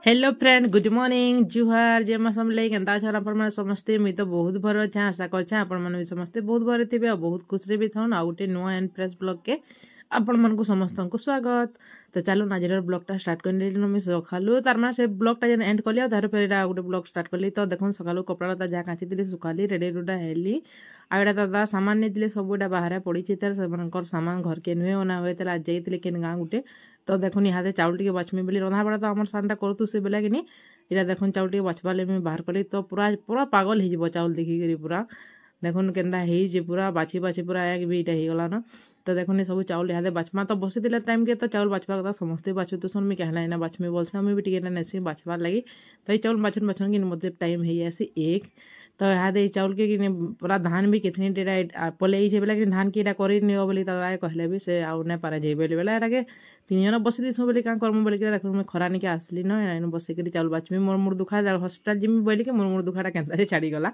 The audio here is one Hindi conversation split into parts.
हेलो फ्रेंड गुड मॉर्निंग जुहार जे मैं समले केनता छन अपन मन समस्ते मी तो बहुत भर अच्छे आशा करछे अपन मन भी समस्ते बहुत भर थिबे और बहुत खुश रे भी थन आ उटे नुआ एंड फ्रेश ब्लॉग के अपन मन को समस्त को स्वागत। तो चलो नाजर ब्लॉग टा स्टार्ट कर लेली मैं सखालु तार माने से ब्लॉग टा जेन एंड करलिया तार फेर गुटे ब्लॉग स्टार्ट करली तो देखन सकालु कपड़ा ता जा काची दिली सुखाली रेडी रुडा हेली आइडा दादा सामान ने दिले सबुडा बाहर पड़ी तार से सामान घर के नुहे ओना होते आज जाइए केन गाँ गुटे तो देखुन इहादे चाउल टे बाछमी बोली रंधा बड़ा तो आम सानटा करूँ से बेला कि इटा देखुन चाउल टे बाछवा ले बाहर कली तो पूरा पूरा पागल हो चाउल देखिकी पूरा देखुन केन्दा पूरा बाछी बाछी पूरा एक भी इटा हो गलान। तो देखुन सब चाउल इहादे बाछमा तो बसी टाइम के तो चाउल बाछवा कथा समस्ते बाछुतुसन मुझे कहला इना बाछमी बोलसे मुझे भी टिके नेसी बाछवार लगी तो ये चाउल बाछन बाछन कि मत टाइम हो जासी एक तो इहादे चाउल के पूरा धान भी कितनी टेरा पले बेला कि धान की कर बोली दादा कहले भी से आउ ना पारे जे बेले बेला एटाके तीन जन बसी दीसु बोली क्या करमु बोलिक देख मुझे खरा निके आसली न बसिक चाउल बाछमी मोर मुड़ दुखा हस्पिटाल जिमी बोलिक मोर मुड़ दुखाटा केन्ता छाड़ीगला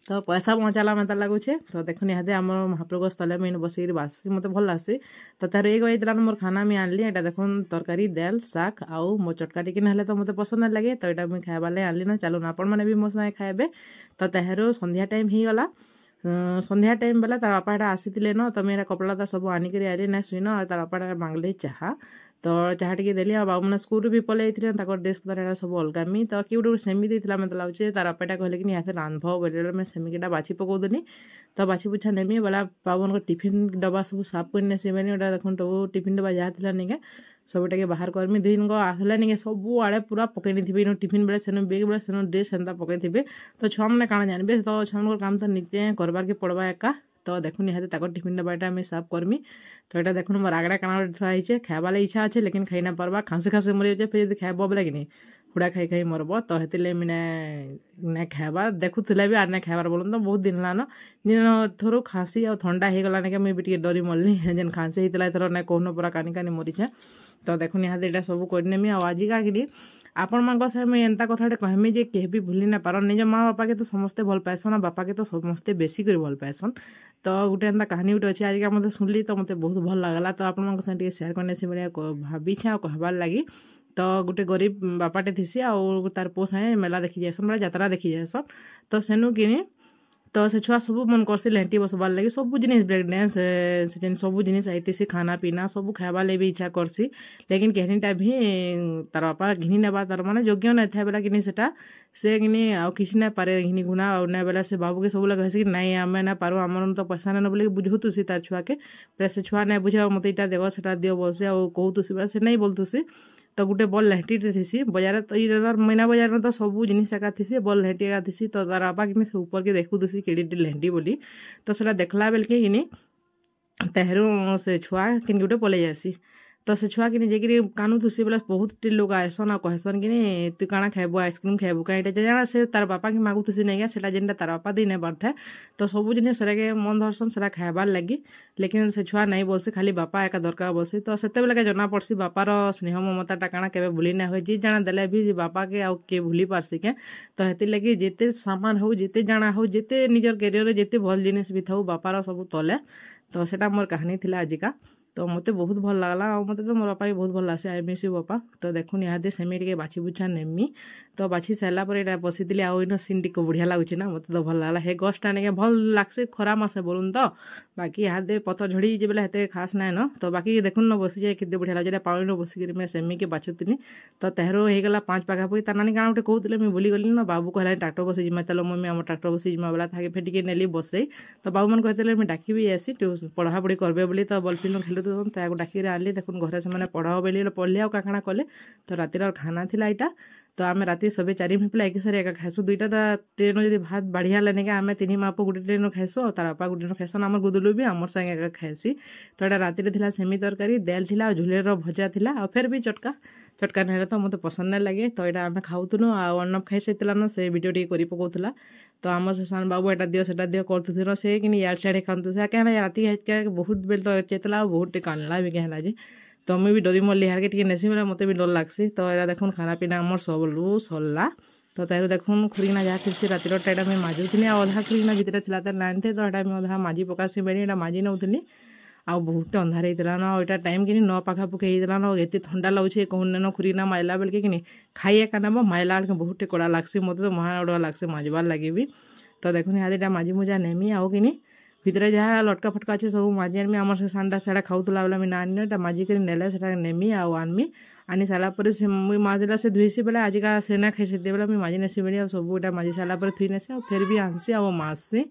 तो पैसा पहुँचाला मत लगुचे। तो देखुन इहादे आम महाप्रभु स्थल में बसिक बासी मत भल लासी तो तार एक बजे मोर खाना मुझे आनली एटा देखुन तरकारी दाल शाग आउ मो चटका टिके ना तो मत पसंद लगे तो यहाँ मुझे खाइबा लगे आनली ना चलो आपण मैंने भी मो सागे खाइबे। तो तेहरू संध्या टाइम ही गला संध्या टाइम बेला तार बापा आसी न तो मेरा कपड़ा सब आनिक आइली ना शुइन और तार बापा मांगले चाह तो चाह टे देली आ बाबू मैंने स्कूल भी पलि ड्रेस पतर सब अलगामी तो किए गोटे सेमी देता मतलब लगे तार बापाटा कहले कि यहाँ रांध बोले मैं सेमिकीटा बाछी पकौदेनी तो बाछी पुछा नेमी बोला बाबू टिफिन डब्बा सब साफ कर नेसीबे देखो तो टिफिन डब्बा जहाँ थी निके सबटा बाहर करमी दुई दिन आसला निके सब आड़े पूरा पकई थे टिफिन बेले सेन बेग बेले सेन ड्रेस एंता पकई थे तो छुआ मैंने काण जानबे तो छुआ काम तो निजे करवार के पड़वा एका तो देखुन यहाँ टिफिन डब्बाटा मुझे साफ करमी तो यहाँ देखुन मोर आगड़ा काना थुआई खाइबा इच्छा अच्छे लेकिन खाई ना पार्बा खाँसी खाँसी मरी जाए फिर खाइब बोले कि हुड़ा खाई खाई मरब तो हेतिले मैंने खाइबार देखुले भी आर ना खाइबार बोलन तो बहुत दिन लान जिन थोर खाँसी और ठंडा हो गला मुझे भी डरी मरली जेन खाँसी होता एथर ना कहून पूरा कानी कानी मरीछे। तो देखुन यहाँ सब करनेमी आजिका कि आपण मान से मुझे एंता कथाटे कहमी जे कह भी भूली ना पार निज माँ बापा के तो समस्ते भल पाएसन और बापा के तो समस्ते बेसी कर भल पाएसन। तो गोटे एंता कहानी गोटे अच्छे आज मत शुणली तो मत बहुत भल लगला तो आपण से सेयार करने से भाई आ कहबार लगी। तो गोटे गरीब बापाटे थीसी आउ तार पो सागे मेला देखी जाएसन मतलब यात्रा देखी जाएसन तो सेनु कि तो से छुआ सब मन करसी लेंटी बसबार लगे सब जिन ब्रेक डांस सब जिन आईती खाना पीना सब खाइबा भी इच्छा करसी लेकिन कहनीटा भी तार बापा घिनी नेबा तार माने योग्य न था बेला कि से कि आउ किसी ना पारे घिनी गुना और ना बेला से बाबू के सब लगे कि नहीं आम ना पारो आम तो पैसा ना बोले बुझुतुसी तार छुआ के से छुआ ना बुझे मत इटा देव से दियो बोलसे और कहतुसी से नहीं बोलतुसी तो गोटे बल लेहटी थी बजार तो ये मीना बजार में तो सब जिनिस एका थी बल लेहटी एका थी तो तार बापा कि से ऊपर के देखुसी केड़ी लेहटी बोली तो सेटा देखला बेल के कि तेहरू से छुआ कि गोटे पलि जासी तो से छुआ कि जाकि कानुथुसी बोले बहुत लोग आएसन आ कहसन कि तु काଣା खाइबू आइसक्रीम खाइबू कहीं जाना से तार बापा कि मागुथुसी नहीं से जेनटा तार बापा दी नहीं पारे तो सब जिन से मन धरसन से खाइबार लगी लेकिन से छुआ नहीं बोलसी खाली बापा एका दरकार बोलसी तो से बेले जना पड़सी बापार स्नेह ममताटा काଣା केबे भूली ना हुए जी जाना देले भी बापा के आउ किए भूली पारसी के तो हेति लगी जेते सामान हो जेते जाना हो जेते निजर कैरियर जेते भल जिनिस भी थाउ बापार सब तले तो सेटा मोर कहानी थिला आजिका। तो मत बहुत भल लगला और मत तो मोर बापा भी बहुत भल लगे आई मिस यू बापा। तो देखुन यहाँ सेमी टे बाछी बुछा नेमी तो बाछी सारा पर यहाँ बसी आउ सीन टी बढ़िया लगुच ना मत तो भल लगला हे गछटा नहीं भल लगसे खरा मासे बोलून तो बाकी यहाँ पतर झड़ी बेले हेते खास ना न तो बाकी देखुन न बसी जाए केते बढ़िया लगे पानी न बसिक मैं सेमी के बाछुनी तो तेहरो होगा 5 पाखापाखि तार नानी काଣା गोटे कहते मैं भूली गली ना बाबू कहला ट्राक्टर बसी जिमा चलो मम्मी आम ट्राक्टर बसी जिमा बेला था फिर टी नेली बसई तो बाबू मन कहते मैं डाकी भी आसी पढ़ा पढ़ी करबे बोली तो बल फिल्म खेलु ताको डाकी आनली देखुन घरे से पढ़ाओ बोली पढ़ले आउ काଣା कले तो रातिर खाना थिला इटा तो आम राति सबे 4 फिपला एक सारे एका खाइसु दुईटा ट्रेन जब भात बढ़िया लेने के आम 3 माप गोटे ट्रेन खाइसु और तार बापा गोटे ट्रेन खाइसन आम गुदुलु भी आमर संगे एका खाइसी तो यहाँ राति थिला सेमी तरकारी दाल थिला और झुलेर भजा थिला और फिर भी चटका ना तो मत पसंद नहीं लगे तो यहाँ आम खाऊन अर्णव खाई साइला न से वीडियो टी कर पकाला तो आम से सान बाबू एटा दियो सेटा दियो करथुन से कि यार सियाड़े खातु से क्या राति हेचके बहुत बेल तो चेतला बहुत टे कानला भी कहला जे तो मुझे भी डरी मरली हार के नेसी बेले मत भी डर लगसी तो यहाँ देखुन खाना पीना आमर सबलू सरला तो तार देखुन खुरीना जहाँ थी रातिर टाइम मुझे माजुनी अधा खुरीना भितर थी नानी थे तो यहाँ अधा माजी पकासी बेड़ी यहाँ माजी नौनी आउ बहुत अंधार होता ना यहाँ टाइम कि 9 पाखापुखी होता ना एत ठंडा लगुचे कहून खुरीना माइला बेल कि खाइए का नाम माइला बेल बहुत कड़ा लगसी मत तो महा उड़ा लगसी मजबार लगे भी तो देखुन यहाँ माजी मुजा नेमी आउ कि भितर जहाँ लटका फटका अच्छे सब माजी आनमी आम से सानटा से खाऊला बेले मुझे नानी ना माजी कर नेले से नेमी आउ आनमी आनी सारा पर मुई माजिला से धुईसी बेले आजिका से ना खाई से बेले मुझे माजी नेसी बेले सब गोटा माजी सारा पर थुई नेसी और फिर भी आनसी आ माससी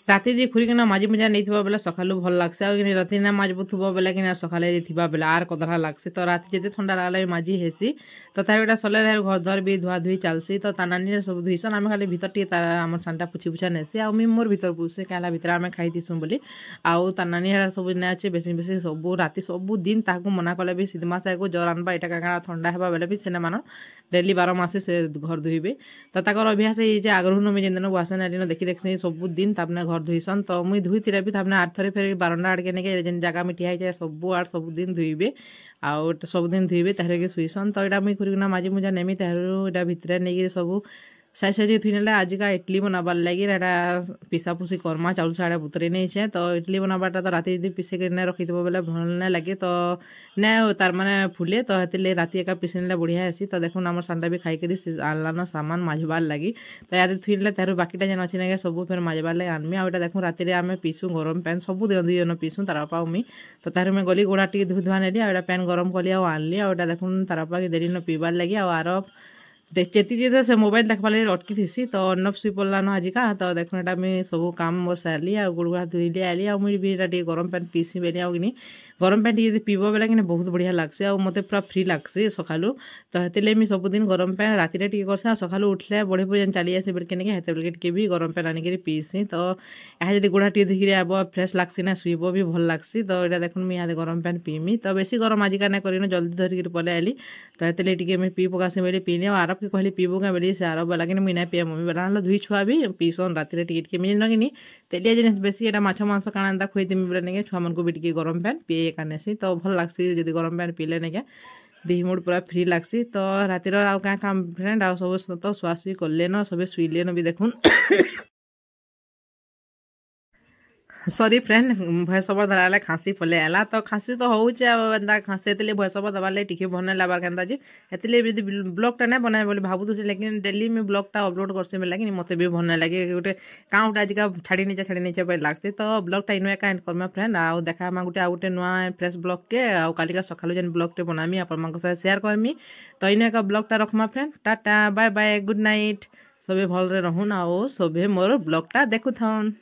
राति दी खुरीकिना माजी मुजा नहीं थिबा बेले सकालु भल लागसे आ कि राति ना माजबु थुबा बेले कि सकाले थिबा बेले आर कदरा लागसे तो राति जेते ठंडा लागले माजी हेसी तथापि एटा सले घर धर भी धुआ धुई चलसी तो तानानी सब धुईसन आम खाली भीतर टी आम सांटा पुछी पुछा नेसी आ मोर भीतर पुछे कहला भीतर आम खाई दिसुँ बोली आउ तानानी हेरा सब ना अच्छे बेसी बेसी सब राति सब दिन ताकू मना कले भी शीत मास को जर आनबा एटा काଣା ठंडा हेबा बेले भी सेने मान डेली 12 मासे से घर धुईबे तो ताकर अभ्यास ये जे आगरु न जेन वासन नाली देखी देखी सब दिन तापने घर धुईसन तो मुई धुई थे भी तापने आठ थरे फिर बारंडा आड़के नहीं जेन जगह में ठिया जाए सब आड़ सब दिन धुईबे आउ सब दिन धुईबे ताहरे के सुईसन तो यहाँ मुई खुरीकिना माजी मुजा नेमी ताहरु एटा भितरे नहीं सब साइज साइज थुई नेला आजिका इडली बनाबार लगे एटा पिसा पुसी करमा चाउल साड़ा बुतरे नहीं छे तो इडली बनाबाटा तो राति यदि पिसे कर रखी देव बोले भल नहीं लगे तो नहीं तार माने फुले तो हेतिले राति एका पिसे नेला बढ़िया हेसी तो देखुन आम सांडा भी खाई आनलान सामान माजबार लगी तो याद थुई नेला तार बाकीटा जेन अच्छी ना सब फिर माजबार लगे आनमी आ देखूँ राति आम पीसू गरम पैन सब दुई पीसू तार पाऊ मुई तो तार मैं गली गोड़ा टी धुई धुआ नेली आ पैन गरम कली आनली आ देखुन तार पा देरी न पीबार लगे आर चेती जे से मोबाइल देखवा लगे अटकी थी तो अर्णव शुई पड़लान आजिका तो देखुन एटा मुझे सब काम मोर सारली आ गुड़ धुईली आली आ मुझे भी एटा गरम पैन पीसी बेली आगे गरम पैन टी पीब बेले कि बहुत बढ़िया लगसे आ मत पूरा फ्री लगसे सकालू तो हेतिले मुझे सबुदिन गरम पैन राति टी करसे सकालू उठले बढ़े बढ़िया चली आसे बेलके नहीं हेते बेलके टी भी गरम पैन आनिक पीसी तो यहाँ जब गुड़ा टी धुई आब फ्रेश लगसी ना शुब भी भल लगसी तो यहाँ देखुन मुझे यहाँ गरम पैन पीमी तो बेसी गरम आजिका ना कर जल्दी धरिक पलि आली तो हेतिले टी मुझे पी पकासी बेली पीने आरब के कहली पीबू क्या बेली से आरब लगे मुझे ना पीए मम्मी बेला ना धुई छुआ भी पीसन राति टी मुझे नगिनी तेलिया जिन बेसी एटा माछ मांस काଣା एंता खुई देमी बेले नहीं छुआ मन को भी टी गरम पैन पीए कानेसी तो भल लगसी जब गरम पैन पीले नहीं देह मुड पूरा फ्री लगसी तो रातिर आउ क्या काम फ्रेंड आ सब तो शुआशुई कले न सब शुइले न भी देखुन सॉरी फ्रेंड भैंस ओवर धराला खांसी पले आला तो खांसी तो होचे एंता खांसी हेतिले भैंस ओवर दबार लागे टिके भन लाबार केंता जे हेतिले यदि ब्लॉगटा ना बनाए बोली भाबुथुसे लेकिन डेली में ब्लॉगटा अपलोड करसे में लागे मते भी भन लागे गोटे कां गोटे आजिका छाड़ी नीचे पे लागसे तो ब्लॉगटा इनवे का एंड करमा फ्रेंड आ देखा मा गोटे आ गोटे नुआ फ्रेश ब्लॉग के आ कालिका सकालु जेन ब्लॉगटे बनामी आपन मानक साथ शेयर करमी तो इने का ब्लॉगटा रखमा friend tata bye bye good night सबे भल रे रहून आ सबे मोर ब्लॉगटा देखुथन।